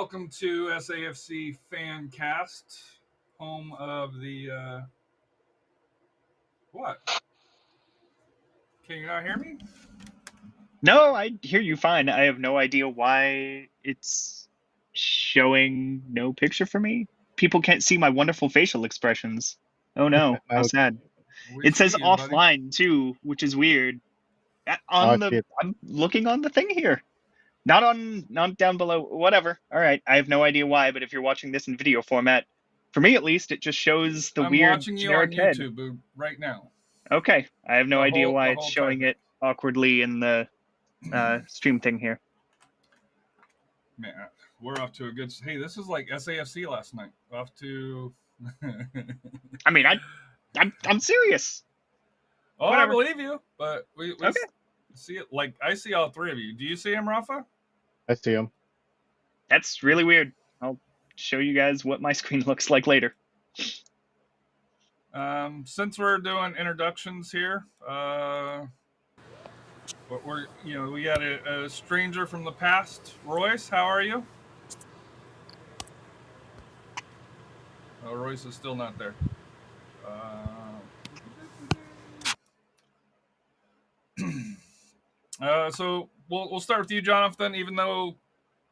welcome to SAFC Fancast, home of the what? Can you not hear me? No, I hear you fine. I have no idea why it's showing no picture for me. People can't see my wonderful facial expressions. Oh no, how sad. We It says see you, buddy. offline too, which is weird. I see it. I'm looking on the thing here. Not down below. Whatever. All right. I have no idea why, but if you're watching this in video format, for me at least, it just shows the I'm weird watching you generic on head. YouTube right now. Okay. I have no The idea whole- why the it's whole showing time. it awkwardly in the stream thing here. Man, we're off to a good. Hey, this is like SAFC last night. Off to. I mean, I'm serious. Oh, Whatever. I believe you, but we Okay. see it. Like I see all three of you. Do you see him, Rafa? I see him. That's really weird. I'll show you guys what my screen looks like later. Since we're doing introductions here, we got a stranger from the past. Royce, how are you? Oh, Royce is still not there. So we'll start with you, Jonathan. Even though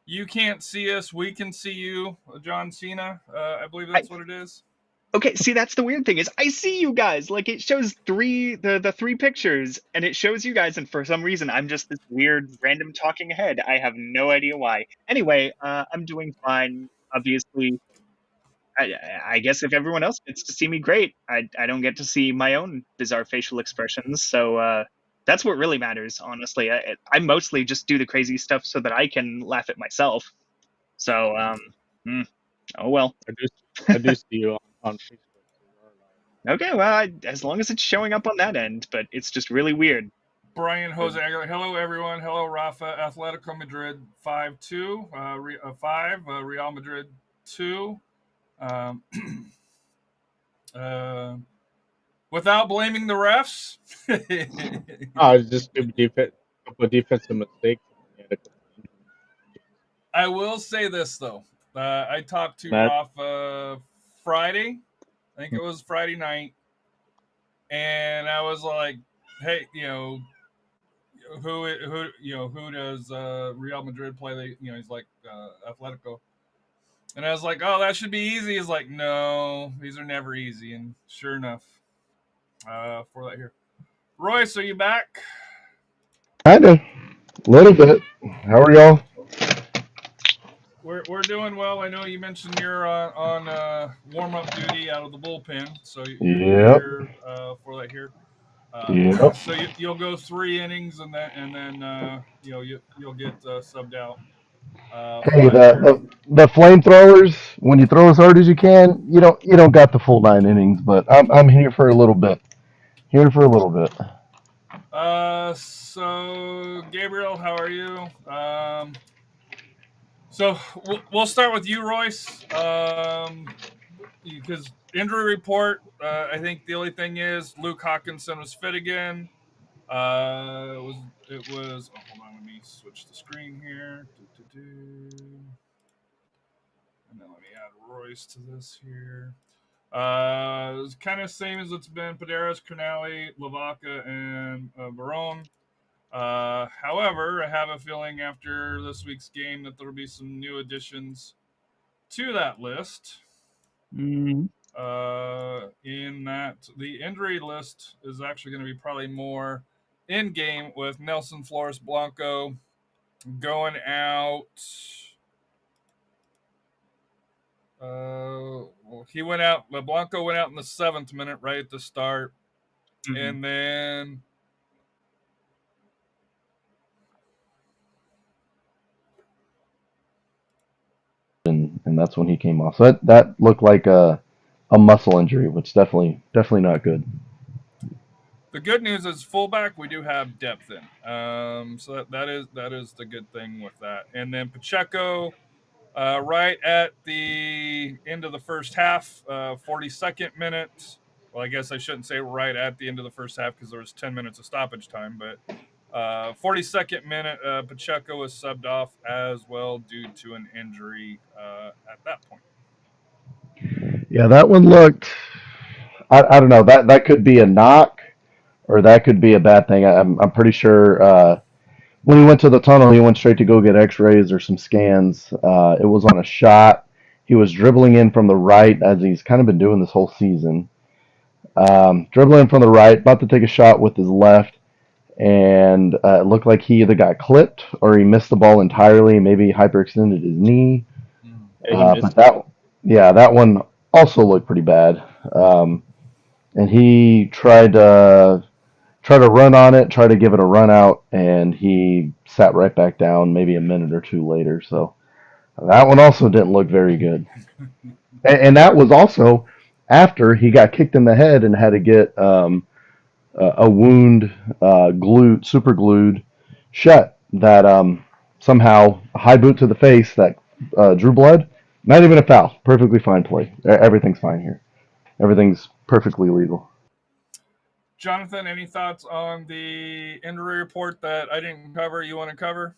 you can't see us, we can see you, John Cena. I believe that's what it is. Okay, see, that's the weird thing is I see you guys. Like it shows the three pictures, and it shows you guys, and for some reason I'm just this weird random talking head. I have no idea why. Anyway, I'm doing fine. Obviously, I guess if everyone else gets to see me, great. I don't get to see my own bizarre facial expressions, so that's what really matters, honestly. I mostly just do the crazy stuff so that I can laugh at myself. So, oh well. I do see you on Facebook. Okay, well, as long as it's showing up on that end, but it's just really weird. Brian Jose Aguilar. Hello, everyone. Hello, Rafa. Atletico Madrid 5-2. 5. Real Madrid 2. Without blaming the refs. Just a couple of defensive mistakes. I will say this though. I talked to Rafa Friday. I think it was Friday night, and I was like, "Hey, who does Real Madrid play? He's like Atletico." And I was like, "Oh, that should be easy." He's like, "No, these are never easy." And sure enough, for that here, Royce, are you back? Kinda, a little bit. How are y'all? We're doing well. I know you mentioned you're on warm up duty out of the bullpen, so you're here for that here. Yep. So you'll go 3 innings and then you'll get subbed out. Hey, the flamethrowers. When you throw as hard as you can, you don't got the full 9 innings. But I'm here for a little bit. Here for a little bit. So Gabriel, how are you? So we'll start with you, Royce. Because injury report, I think the only thing is Luke Hawkinson was fit again. It was. Oh, hold on, let me switch the screen here. And then let me add Royce to this here. It's kind of same as it's been. Paderas, Canali, Lavaca, and Barone. However, I have a feeling after this week's game that there'll be some new additions to that list. Mm-hmm. In that the injury list is actually going to be probably more in game with Nelson Flores Blanco going out. He went out. Blanco went out in the 7th minute, right at the start, and then. And that's when he came off. So that looked like a muscle injury, which definitely not good. The good news is fullback we do have depth in, so that is the good thing with that. And then Pacheco, right at the end of the first half, 42nd minute. Well, I guess I shouldn't say right at the end of the first half because there was 10 minutes of stoppage time, but 42nd minute, Pacheco was subbed off as well due to an injury at that point. Yeah, that one looked. I don't know. That could be a knock, or that could be a bad thing. I'm pretty sure. When he went to the tunnel, he went straight to go get X-rays or some scans. It was on a shot. He was dribbling in from the right, as he's kind of been doing this whole season. Dribbling from the right, about to take a shot with his left, and it looked like he either got clipped or he missed the ball entirely. Maybe hyperextended his knee. But that one also looked pretty bad. And he tried to run on it, try to give it a run out, and he sat right back down maybe a minute or two later. So that one also didn't look very good. And that was also after he got kicked in the head and had to get a wound super glued shut that somehow a high boot to the face that drew blood. Not even a foul. Perfectly fine play. Everything's fine here. Everything's perfectly legal. Jonathan, any thoughts on the injury report that I didn't cover you want to cover?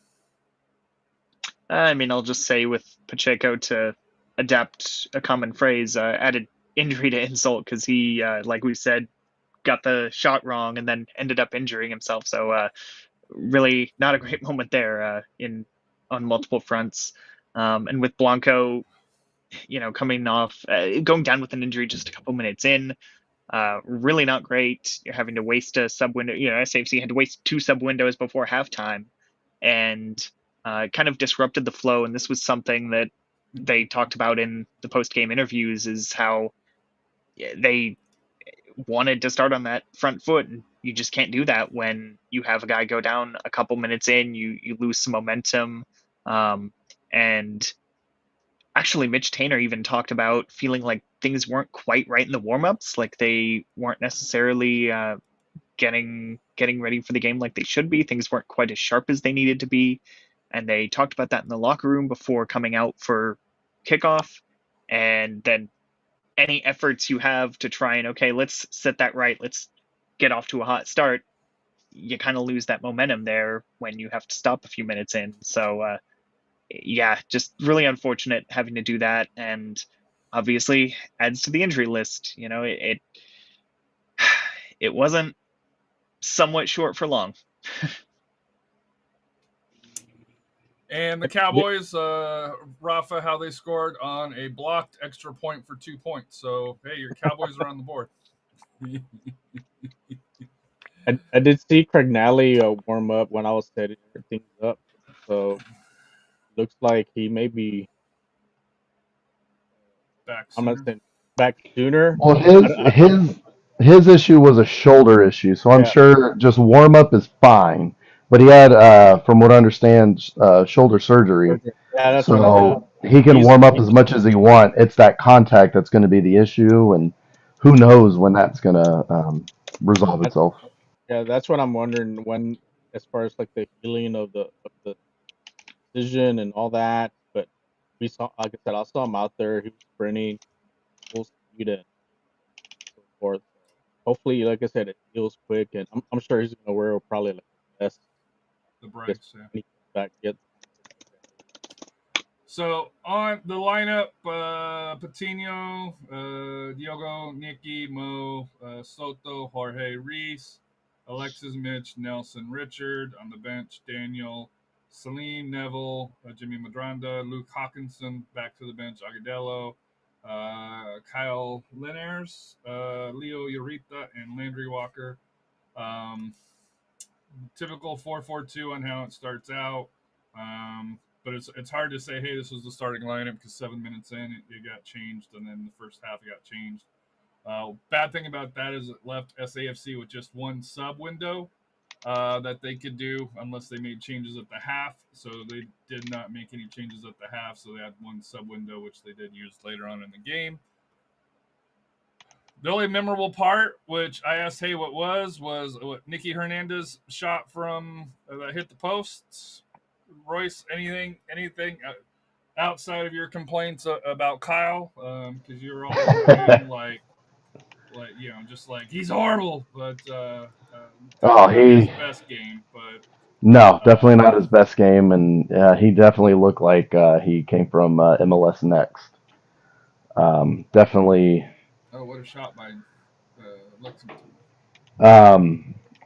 I mean, I'll just say with Pacheco, to adapt a common phrase, added injury to insult, because he, like we said, got the shot wrong and then ended up injuring himself. So really not a great moment there on multiple fronts. And with Blanco, coming off, going down with an injury just a couple minutes in, really not great. You're having to waste a sub window. SAFC had to waste 2 sub windows before halftime, and kind of disrupted the flow. And this was something that they talked about in the post-game interviews, is how they wanted to start on that front foot, and you just can't do that when you have a guy go down a couple minutes in. You lose some momentum. And actually, Mitch Tainer even talked about feeling like things weren't quite right in the warm-ups, like they weren't necessarily getting ready for the game like they should be. Things weren't quite as sharp as they needed to be, and they talked about that in the locker room before coming out for kickoff. And then any efforts you have to try and, okay, let's set that right, let's get off to a hot start, you kind of lose that momentum there when you have to stop a few minutes in. So yeah, just really unfortunate having to do that, and obviously adds to the injury list. It wasn't somewhat short for long. And the Cowboys, Rafa, how they scored on a blocked extra point for 2 points. So, hey, your Cowboys are on the board. I did see Craig Nally warm up when I was setting things up. So, looks like he may be Back I'm not sooner. saying back sooner. Well, his issue was a shoulder issue, so I'm Yeah. sure just warm up is fine. But he had, from what I understand, shoulder surgery, Yeah, that's what I so he can He's- warm up as much as he want. It's that contact that's going to be the issue, and who knows when that's going to resolve itself. Yeah, that's what I'm wondering when, as far as like the healing of the decision and all that. But we saw, like I said, I saw him out there. He was sprinting full speed and so forth. Hopefully, like I said, it heals quick, and I'm sure he's gonna wear probably like the best. The Bryce, yeah. When he comes back, gets. So on the lineup, Patino, Diogo, Nicky, Mo, Soto, Jorge Reese, Alexis, Mitch, Nelson, Richard. On the bench, Daniel, Salim, Neville, Jimmy Madranda, Luke Hawkinson. Back to the bench, Agadello, Kyle Linares, Leo Urita, and Landry Walker. Typical 4-4-2 on how it starts out. But it's hard to say, hey, this was the starting lineup, because 7 minutes in, it got changed, and then the first half it got changed. Bad thing about that is it left SAFC with just one sub window that they could do unless they made changes at the half. So they did not make any changes at the half, so they had one sub window, which they did use later on in the game. The only memorable part, which I asked, hey, what was what Nicky Hernandez shot from that hit the posts. Royce, anything outside of your complaints about Kyle? Because you're all like just like he's horrible, but Oh, not his he best game. But no, definitely not his best game, and he definitely looked like he came from MLS Next. Definitely, oh, what a shot by Lexington.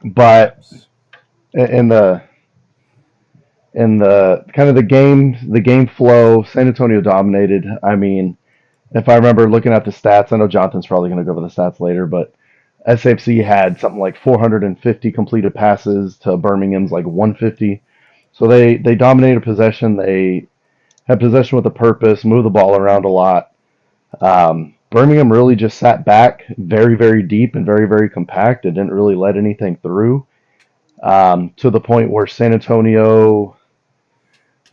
but Caps. in the kind of the game flow, San Antonio dominated. I mean, if I remember looking at the stats, I know Jonathan's probably going to go over the stats later, but SAFC had something like 450 completed passes to Birmingham's like 150. So they dominated possession. They had possession with a purpose, moved the ball around a lot. Birmingham really just sat back very, very deep and very, very compact and didn't really let anything through, to the point where San Antonio,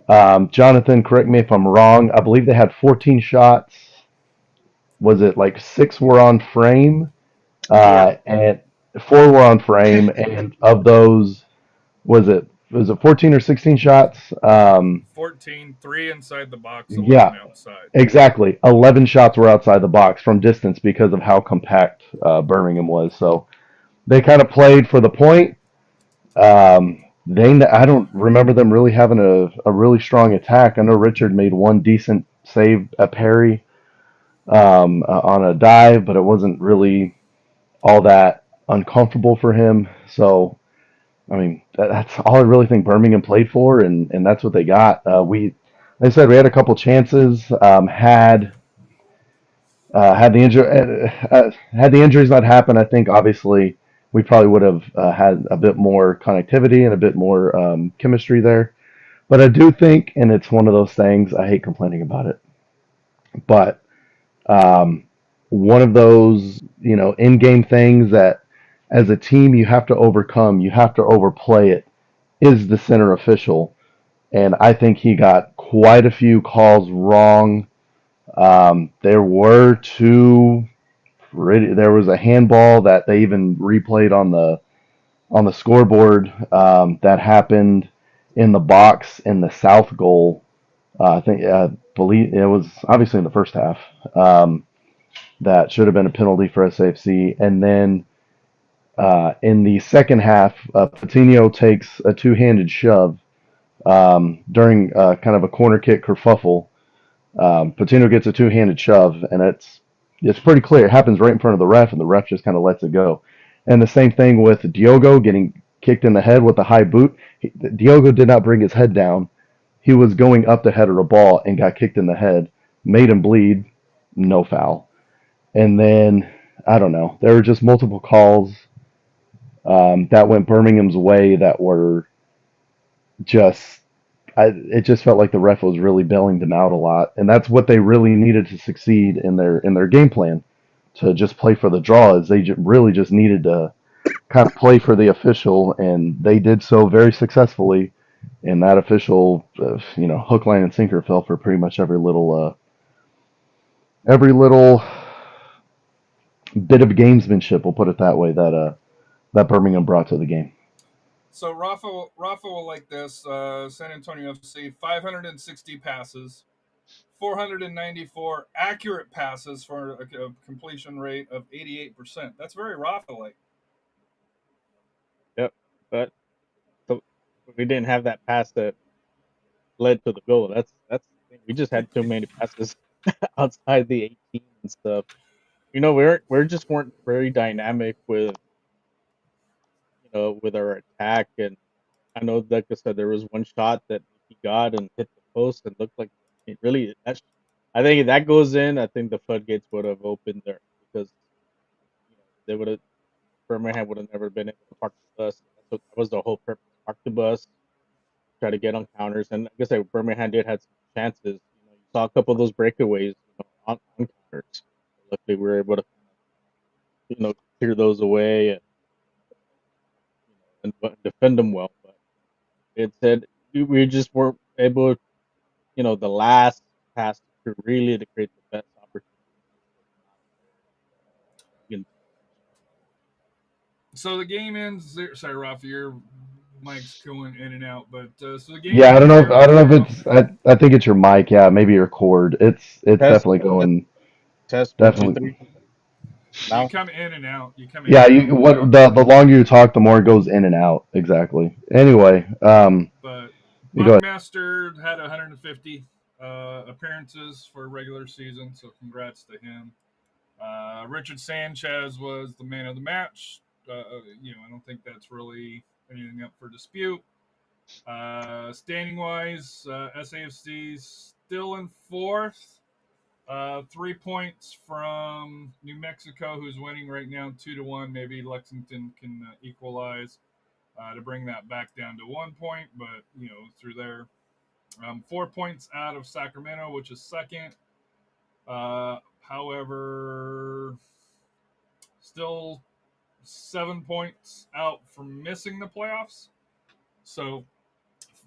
Jonathan, correct me if I'm wrong, I believe they had 14 shots. Was it like 6 were on frame? And 4 were on frame, and of those, was it 14 or 16 shots? 14, 3 inside the box, 11 Yeah, outside. exactly. 11 shots were outside the box from distance because of how compact Birmingham was. So they kind of played for the point. I don't remember them really having a really strong attack. I know Richard made one decent save at Perry on a dive, but it wasn't really all that uncomfortable for him. So, I mean, that's all I really think Birmingham played for, and that's what they got. Like I said, we had a couple chances. Had the injuries not happened, I think obviously we probably would have had a bit more connectivity and a bit more chemistry there. But I do think, and it's one of those things, I hate complaining about it, but um, one of those, in-game things that as a team you have to overcome, you have to overplay it, is the center official. And I think he got quite a few calls wrong. There were two. There was a handball that they even replayed on the scoreboard that happened in the box in the south goal. Believe it was obviously in the first half. That should have been a penalty for SAFC, and then in the second half, Patino takes a two-handed shove during kind of a corner kick kerfuffle. Patino gets a two-handed shove, and it's pretty clear. It happens right in front of the ref, and the ref just kind of lets it go. And the same thing with Diogo getting kicked in the head with a high boot. Diogo did not bring his head down. He was going up the head of the ball and got kicked in the head, made him bleed, no foul. And then, I don't know, there were just multiple calls that went Birmingham's way that were just it just felt like the ref was really bailing them out a lot, and that's what they really needed to succeed in their game plan, to just play for the draw. Is they really just needed to kind of play for the official, and they did so very successfully. And that official, hook, line, and sinker fell for pretty much every little bit of gamesmanship. We'll put it that way, that Birmingham brought to the game. So Rafa will like this. San Antonio FC, 560 passes, 494 accurate passes for a completion rate of 88%. That's very Rafa-like. Yep, but we didn't have that pass that led to the goal. That's the thing. We just had too many passes outside the 18 and stuff. We just weren't very dynamic with with our attack. And I know, like I said, there was one shot that he got and hit the post and looked like it really. I think if that goes in, I think the floodgates would have opened there, because they would have Birmingham would have never been able to park the bus. That was the whole purpose: park the bus, try to get on counters. And like I said, Birmingham did have some chances. You saw a couple of those breakaways on counters. Luckily, we were able to clear those away and defend them well. But it said we just weren't able, the last pass to really to create the best opportunity. So the game ends. Sorry, Rafa, your mic's going in and out. But so the game. Yeah, I don't know. I don't know if it's. I think it's your mic. Yeah, maybe your cord. It's Test, definitely going. Test 1, 2, Definitely. 3. You Now, come in and out. You come in Yeah, and out. the longer you talk, the more it goes in and out. Exactly. Anyway, But you go ahead. Buckmaster had 150 appearances for a regular season, so congrats to him. Richard Sanchez was the man of the match. I don't think that's really anything up for dispute. Standing wise, SAFC still in fourth. 3 points from New Mexico, who's winning right now 2-1. Maybe Lexington can equalize to bring that back down to 1 point, but through there. 4 points out of Sacramento, which is second. However, still 7 points out from missing the playoffs. So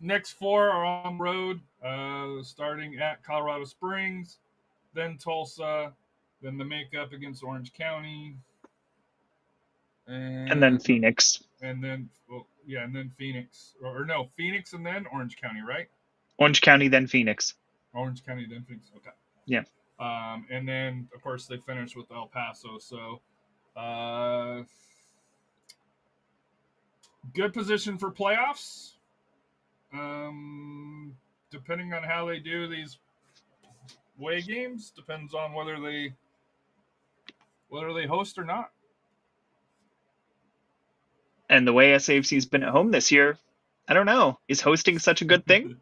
next 4 are on the road, starting at Colorado Springs, then Tulsa, then the makeup against Orange County, And then Phoenix. and then Phoenix, or no, Phoenix and then Orange County, right? Orange County, then Phoenix. Orange County, then Phoenix. Okay. Yeah. And then of course they finished with El Paso, so good position for playoffs. Depending on how they do these away games, depends on whether they host or not. And the way SAFC's been at home this year, I don't know. Is hosting such a good thing?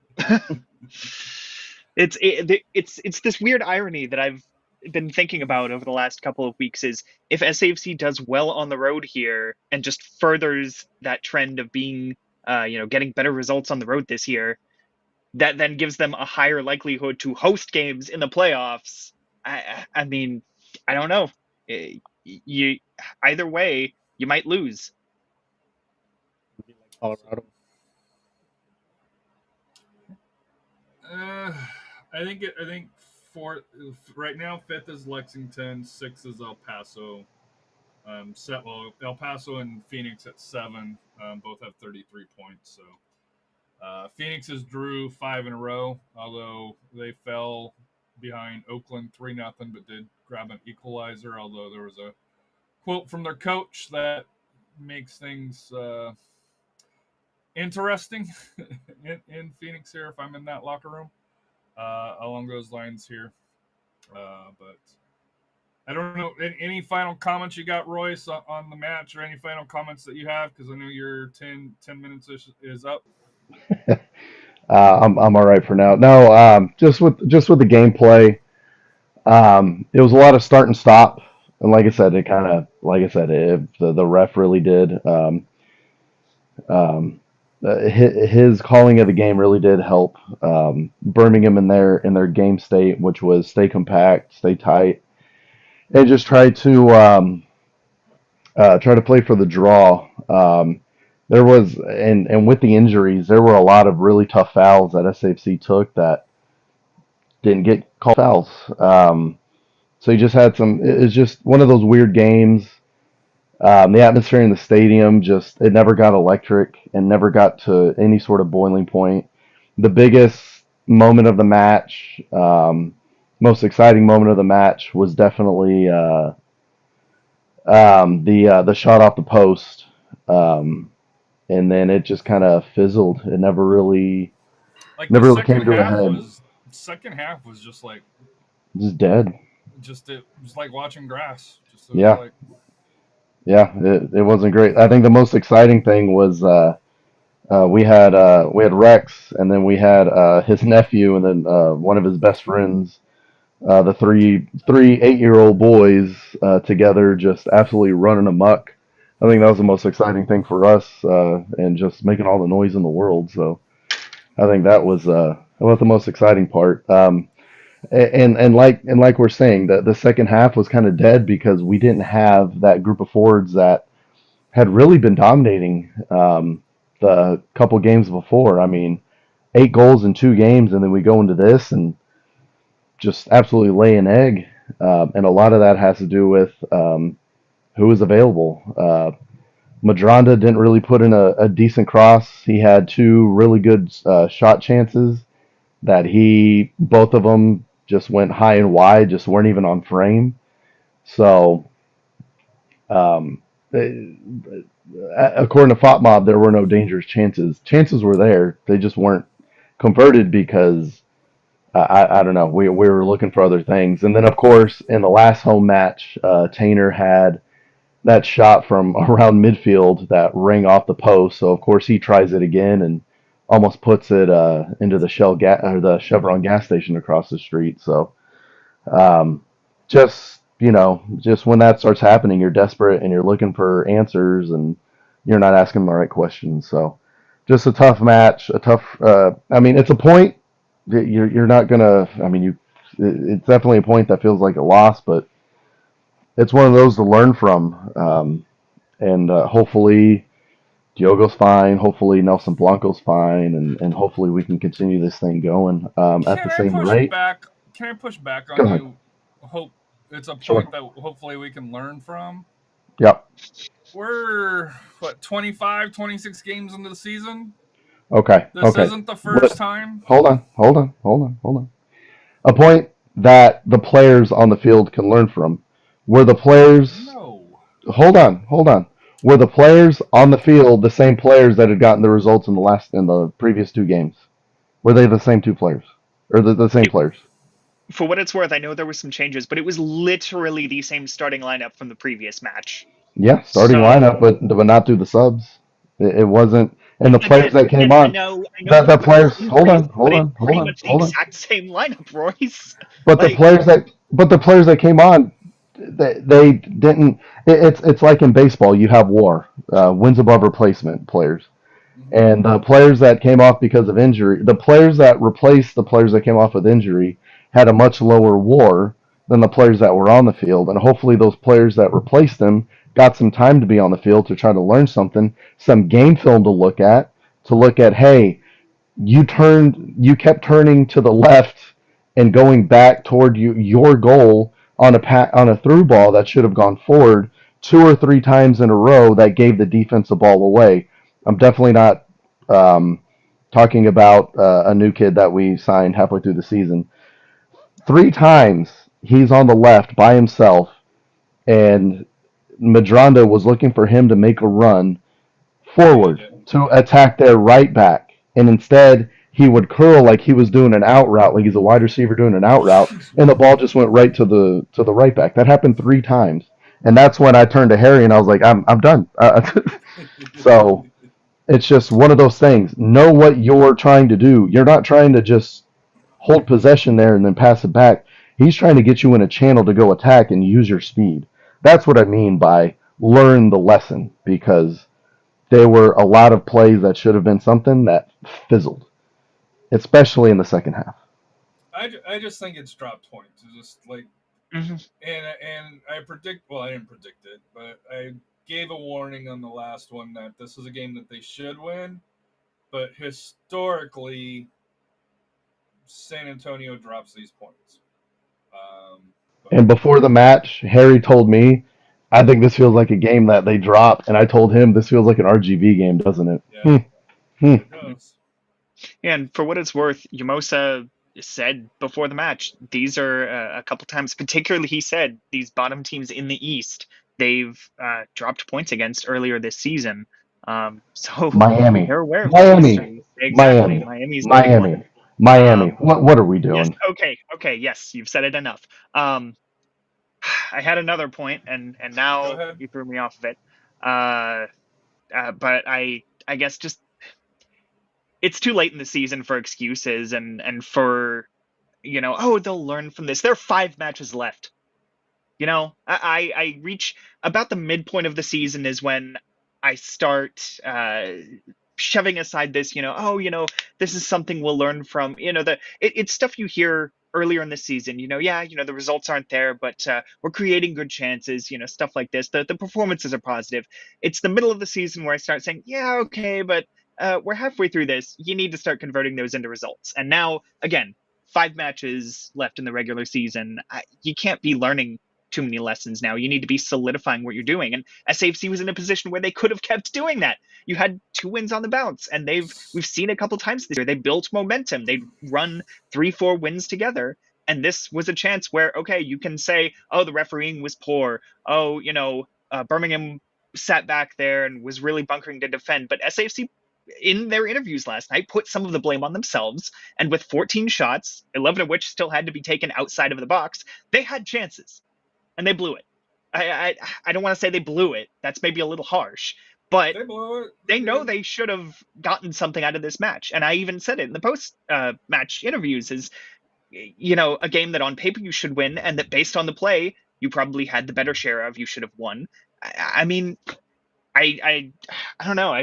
It's this weird irony that I've been thinking about over the last couple of weeks is if SAFC does well on the road here and just furthers that trend of being, getting better results on the road this year, that then gives them a higher likelihood to host games in the playoffs. I mean, I don't know. You either way, you might lose. Colorado. I think fourth right now. Fifth is Lexington. Sixth is El Paso. El Paso and Phoenix at 7. Both have 33 points. So Phoenix has drew 5 in a row, although they fell behind Oakland 3-0, but did grab an equalizer. Although there was a quote from their coach that makes things interesting in Phoenix here if I'm in that locker room along those lines here. But I don't know. Any final comments you got, Royce, on the match, or any final comments that you have? Because I know your 10 minutes is up. I'm all right for now. No, just with the gameplay, it was a lot of start and stop, and like I said, the ref really did. His calling of the game really did help Birmingham in their game state, which was stay compact, stay tight, and just try to play for the draw. There was and with the injuries, there were a lot of really tough fouls that SAFC took that didn't get called fouls. So you just had it's just one of those weird games. The atmosphere in the stadium it never got electric and never got to any sort of boiling point. The biggest moment of the match, most exciting moment of the match was definitely the shot off the post. And then it just kind of fizzled. It never really came to a head. Second half was just like just dead. It was like watching grass. Yeah, it wasn't great. I think the most exciting thing was we had Rex, and then we had his nephew, and then one of his best friends. The three 8-year-old boys together, just absolutely running amok. I think that was the most exciting thing for us, and just making all the noise in the world. So I think that was the most exciting part. And like we're saying, the second half was kind of dead because we didn't have that group of forwards that had really been dominating the couple games before. I mean, 8 goals in 2 games, and then we go into this and just absolutely lay an egg. And a lot of that has to do with who was available. Madranda didn't really put in a decent cross. He had 2 really good shot chances that both of them just went high and wide, just weren't even on frame. So Um, they, according to FOTMob, there were no dangerous chances. Chances were there. They just weren't converted because I don't know. We were looking for other things. And then, of course, in the last home match, Tainer had that shot from around midfield that rang off the post. So, of course, he tries it again and almost puts it into the or the Chevron gas station across the street. So, um, just when that starts happening, you're desperate and you're looking for answers and you're not asking the right questions. So, just a tough match, a tough. I mean, it's a point. You're not gonna. I mean, it's definitely a point that feels like a loss, but it's one of those to learn from. And hopefully Diogo's fine. Hopefully Nelson Blanco's fine, and hopefully we can continue this thing going at the same rate. Can I push back Go on ahead. you? Hope it's a Sure. point that hopefully we can learn from. Yep. We're 25, 26 games into the season. Okay. This Okay. isn't the first time. Hold on. A point that the players on the field can learn from. Were the players No. Hold on. Were the players on the field the same players that had gotten the results in the previous two games? Were they the same two players? Or the same players? For what it's worth, I know there were some changes, but it was literally the same starting lineup from the previous match. Yeah, starting So- lineup, but not through the subs. It wasn't, and the players that came I on. know The players. Hold on. pretty much the exact same lineup, Royce. But the players that came on, they didn't. It's like in baseball. You have WAR, wins above replacement players, and the players that came off because of injury, the players that replaced the players that came off with injury had a much lower WAR than the players that were on the field, and hopefully those players that replaced them got some time to be on the field to try to learn something, some game film to look at, hey, you kept turning to the left and going back toward your goal on a through ball that should have gone forward two or three times in a row that gave the defense the ball away. I'm definitely not talking about a new kid that we signed halfway through the season. Three times he's on the left by himself, and Madronda was looking for him to make a run forward to attack their right back, and instead he would curl like he was doing an out route, like he's a wide receiver doing an out route, and the ball just went right to the right back. That happened three times, and that's when I turned to Harry and I was like, I'm done. So it's just one of those things. Know what you're trying to do. You're not trying to just hold possession there and then pass it back. He's trying to get you in a channel to go attack and use your speed. That's what I mean by learn the lesson, because there were a lot of plays that should have been something that fizzled, especially in the second half. I just think it's dropped points. It's just like, and I predict. Well, I didn't predict it, but I gave a warning on the last one that this is a game that they should win. But historically, SanAntonio drops these points. And before the match, Harry told me, I think this feels like a game that they drop. And I told him, this feels like an RGV game, doesn't it? Yeah, it does. And for what it's worth, Yamosa said before the match, these are a couple times, particularly he said, these bottom teams in the East, they've dropped points against earlier this season. So Miami. they're aware of Miami. Exactly. Miami. What are we doing? Yes, okay, yes, you've said it enough. I had another point, and now you threw me off of it. But I guess just it's too late in the season for excuses and for, they'll learn from this. There are 5 matches left. I reach about the midpoint of the season is when I start shoving aside this, this is something we'll learn from. It's stuff you hear earlier in the season. The results aren't there, but we're creating good chances. Stuff like this. The performances are positive. It's the middle of the season where I start saying, yeah, okay, but we're halfway through this. You need to start converting those into results. And now, again, 5 matches left in the regular season. You can't be learning too many lessons now. You need to be solidifying what you're doing. And SAFC was in a position where they could have kept doing that. You had 2 wins on the bounce, and we've seen a couple times this year. They built momentum. They run 3-4 wins together. And this was a chance where, okay, you can say, oh, the refereeing was poor. Oh, Birmingham sat back there and was really bunkering to defend, but SAFC in their interviews last night put some of the blame on themselves, and with 14 shots, 11 of which still had to be taken outside of the box, they had chances and they blew it. I don't want to say they blew it. That's maybe a little harsh, but They blew it. they know they should have gotten something out of this match. And I even said it in the post-match interviews is, a game that on paper you should win and that based on the play, you probably had the better share of, you should have won. I mean, I don't know.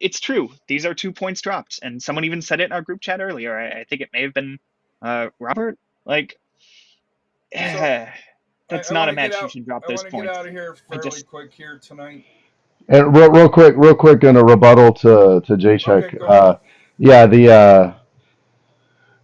It's true. These are 2 points dropped. And someone even said it in our group chat earlier. I think it may have been Robert. That's not a match you should drop those points. I want to get out of here fairly quick here tonight. And real quick, in a rebuttal to Jacek. Okay,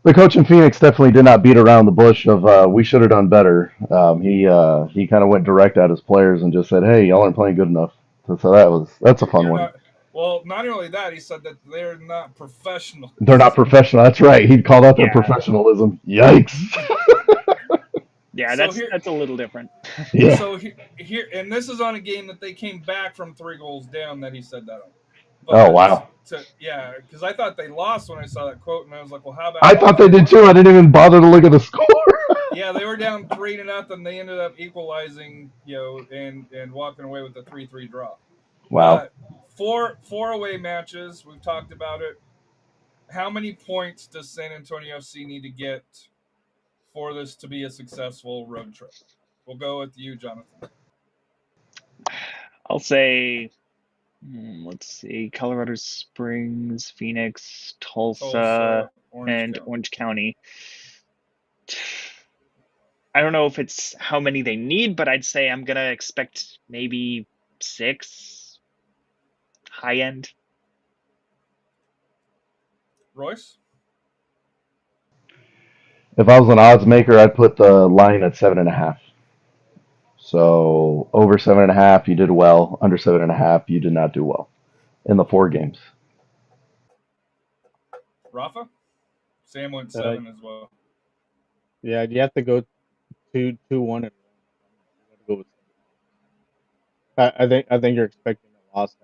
The coach in Phoenix definitely did not beat around the bush of we should have done better. He kind of went direct at his players and just said, "Hey, y'all aren't playing good enough." So that's a fun one. Not only that, he said that they're not professional. They're not professional. That's right. He called out their professionalism. Yikes. Yeah, that's a little different. Yeah. So here, and this is on a game that they came back from 3 goals down that he said that on. But oh, wow. Because I thought they lost when I saw that quote, and I was like, well, how about... I thought they did too. I didn't even bother to look at the score. Yeah, they were down 3-0. They ended up equalizing, and walking away with a 3-3 draw. Wow. 4 away matches. We've talked about it. How many points does SanAntonio FC need to get for this to be a successful road trip? We'll go with you, Jonathan. I'll say, let's see, Colorado Springs, Phoenix, Tulsa and Orange County. I don't know if it's how many they need, but I'd say I'm going to expect maybe 6 high end. Royce? If I was an odds maker, I'd put the line at 7.5. So over 7.5, you did well. Under 7.5, you did not do well in the 4 games. Rafa? Sam went 7 as well. Yeah, you have to go 2-1 and 1. Go with 7. I think you're expecting a loss.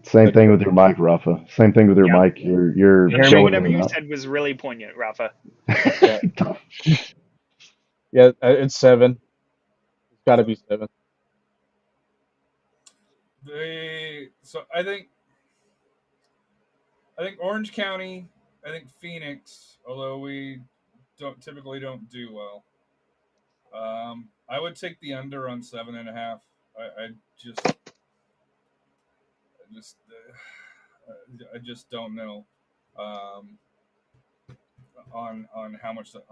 Same thing with your mic, Rafa. Same thing with your mic. You're whatever you said was really poignant, Rafa. Yeah, it's 7. It's got to be 7. So I think Orange County, I think Phoenix, although we typically don't do well. I would take the under on 7.5. I just don't know on how much that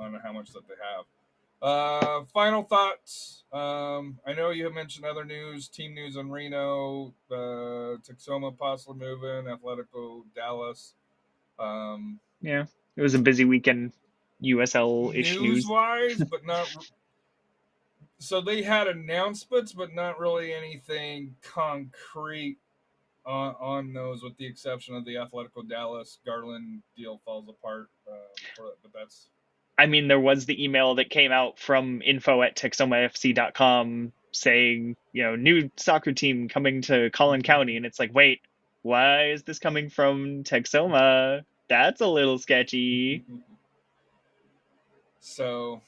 they have. Final thoughts. I know you have mentioned other news, team news on Reno, Texoma possibly moving, Atletico Dallas. Yeah, it was a busy weekend. USL-ish news wise, but not. So they had announcements, but not really anything concrete on those, with the exception of the Atletico Dallas Garland deal falls apart. But that's. I mean, there was the email that came out from info@texomafc.com saying, new soccer team coming to Collin County, and it's like, wait, why is this coming from Texoma? That's a little sketchy. So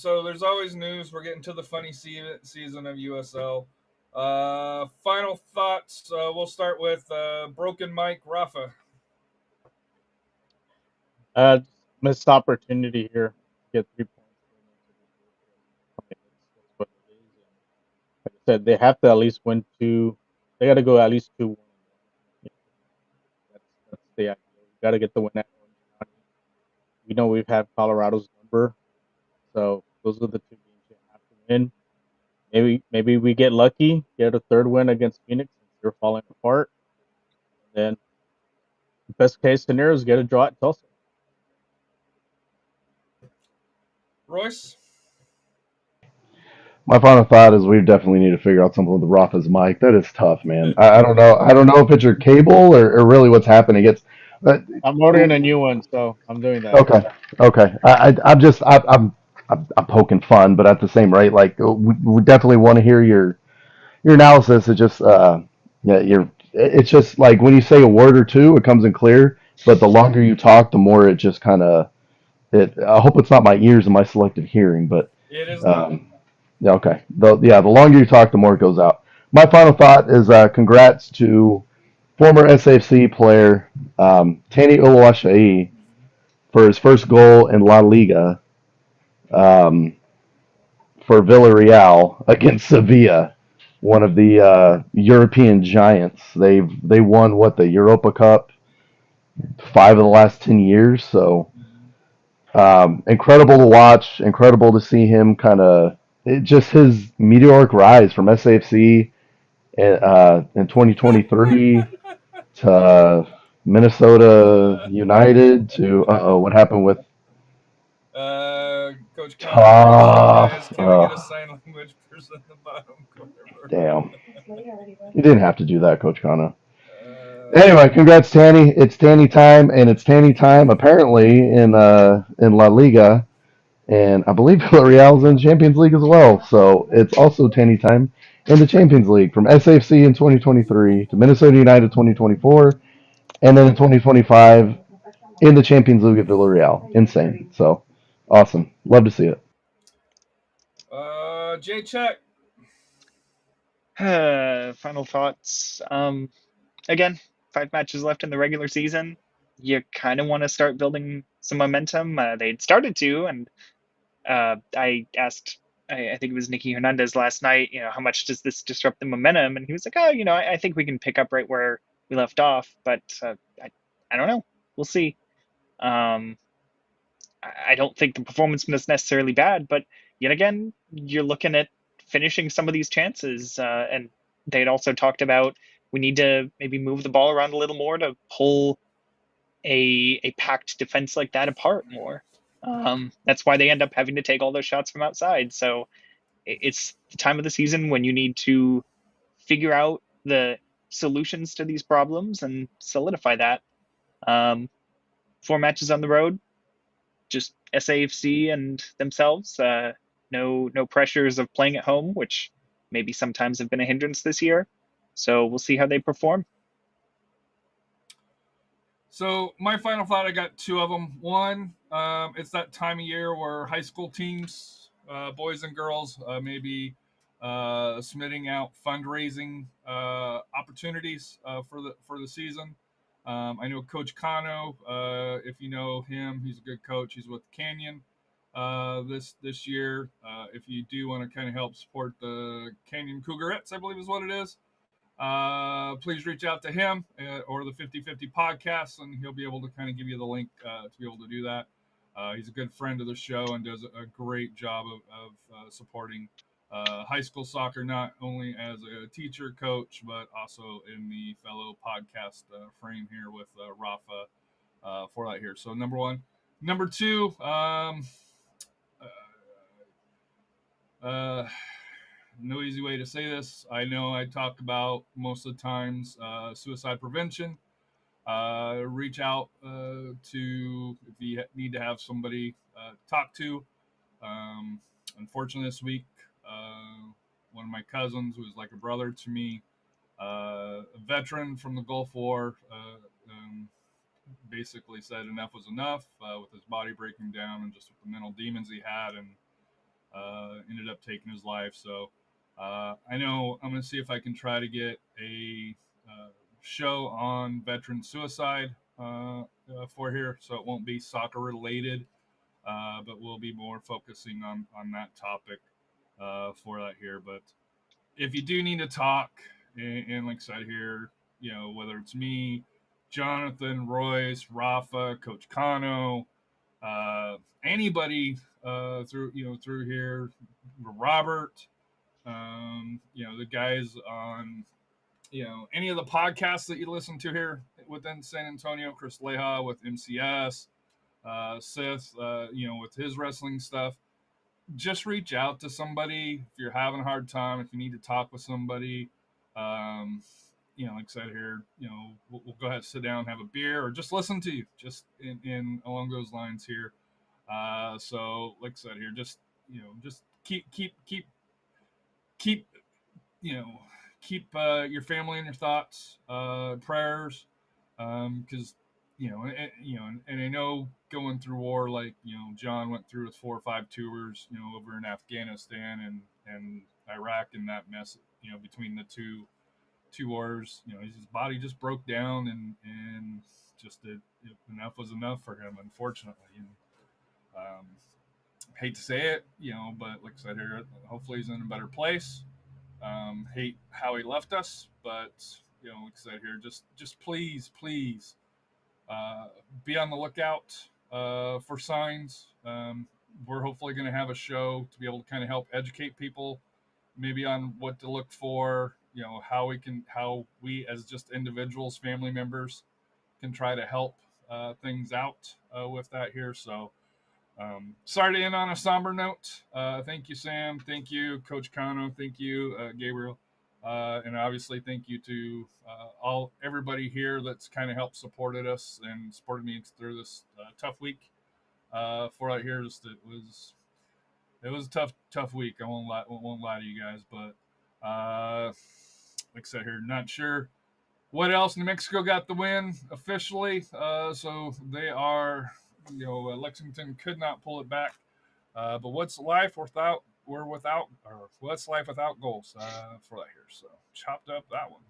there's always news. We're getting to the funny season of USL. Final thoughts. We'll start with Broken Mike, Rafa. Missed opportunity here. Get 3 points. That's what it is. Like I said, they have to at least win 2. They got to go at least 2-1. That's the idea. We got to get the win at Orange County. We know we've had Colorado's number, so those are the 2 games you have to win. Maybe we get lucky, get a 3rd win against Phoenix since they're falling apart. And then, best case scenario is get a draw at Tulsa. Royce? My final thought is we definitely need to figure out something with Rafa's mic. That is tough, man. I don't know. I don't know if it's your cable or really what's happening. I'm ordering a new one, so I'm doing that. Okay. I'm I'm poking fun, but at the same rate, like we definitely want to hear your analysis. It just yeah, it's just like when you say a word or two, it comes in clear, but the longer you talk, the more it just kind of it. I hope it's not my ears and my selective hearing, but It is not. yeah, okay. The longer you talk, the more it goes out. My final thought is congrats to former SAFC player Tani Oluwaseyi for his first goal in La Liga um, for Villarreal against Sevilla, one of the European giants. They won what, the Europa Cup 5 of the last 10 years. So incredible to watch, incredible to see him kind of just his meteoric rise from SAFC in 2023 to Minnesota United to what happened with Coach Connor Tough. is, can we get a sign language person in the bottom corner? Damn. You didn't have to do that, Coach Kano. Uh, Anyway, congrats, Tanny. It's Tanny time, and it's Tanny time apparently in La Liga, and I believe Villarreal's in Champions League as well. So it's also Tanny time in the Champions League from SAFC in 2023 to Minnesota United 2024, and then in 2025 in the Champions League at Villarreal. Insane. So awesome. Love to see it. Jay Check. Final thoughts. Again, 5 matches left in the regular season. You kind of want to start building some momentum. They'd started to, and I asked, I think it was Nicky Hernandez last night, how much does this disrupt the momentum? And he was like, oh, I think we can pick up right where we left off, but I don't know. We'll see. Um, I don't think the performance was necessarily bad, but yet again, you're looking at finishing some of these chances. And they had also talked about we need to maybe move the ball around a little more to pull a packed defense like that apart more. That's why they end up having to take all those shots from outside. So it's the time of the season when you need to figure out the solutions to these problems and solidify that. 4 matches on the road, just SAFC and themselves. No pressures of playing at home, which maybe sometimes have been a hindrance this year. So we'll see how they perform. So my final thought, I got two of them. One, it's that time of year where high school teams, boys and girls, maybe submitting out fundraising opportunities for the season. I know Coach Kano. If you know him, he's a good coach. He's with Canyon this year. If you do want to kind of help support the Canyon Cougarettes, I believe is what it is. Please reach out to him or the 50/50 podcast, and he'll be able to kind of give you the link to be able to do that. He's a good friend of the show and does a great job of supporting high school soccer, not only as a teacher, coach, but also in the fellow podcast frame here with Rafa for that here. So number one. Number two, no easy way to say this. I know I talk about most of the times suicide prevention. Reach out to if you need to have somebody talk to. Unfortunately, this week, one of my cousins, who was like a brother to me, a veteran from the Gulf War, basically said enough was enough with his body breaking down and just with the mental demons he had, and ended up taking his life. So I know I'm going to see if I can try to get a show on veteran suicide for here, so it won't be soccer related, but we'll be more focusing on that topic for that here. But if you do need to talk, and like I said here, whether it's me, Jonathan, Royce, Rafa, Coach Kano, anybody through here, Robert, the guys on any of the podcasts that you listen to here within San Antonio, Chris Leha with MCS, Sith, with his wrestling stuff. Just reach out to somebody if you're having a hard time, if you need to talk with somebody. Like I said here, we'll go ahead and sit down, have a beer, or just listen to you, just in along those lines here. So like I said here, just just keep you know keep your family in your thoughts, prayers, because and I know going through war, like John went through with 4 or 5 tours, over in Afghanistan and Iraq, and that mess, between the two wars, his body just broke down, and just enough was enough for him, unfortunately. And hate to say it, but like I said here, hopefully he's in a better place. Hate how he left us, but like I said here, just please, uh, be on the lookout for signs. We're hopefully going to have a show to be able to kind of help educate people, maybe on what to look for. How we as just individuals, family members, can try to help things out with that here. So sorry to end on a somber note. Thank you, Sam. Thank you, Coach Kano. Thank you, Gabriel. And obviously, thank you to everybody here that's kind of helped supported us and supported me through this tough week. For out here, it was a tough week. I won't lie to you guys, but like I said here, not sure what else. New Mexico got the win officially, so they are, Lexington could not pull it back. But what's life without goals for that here? So chopped up that one.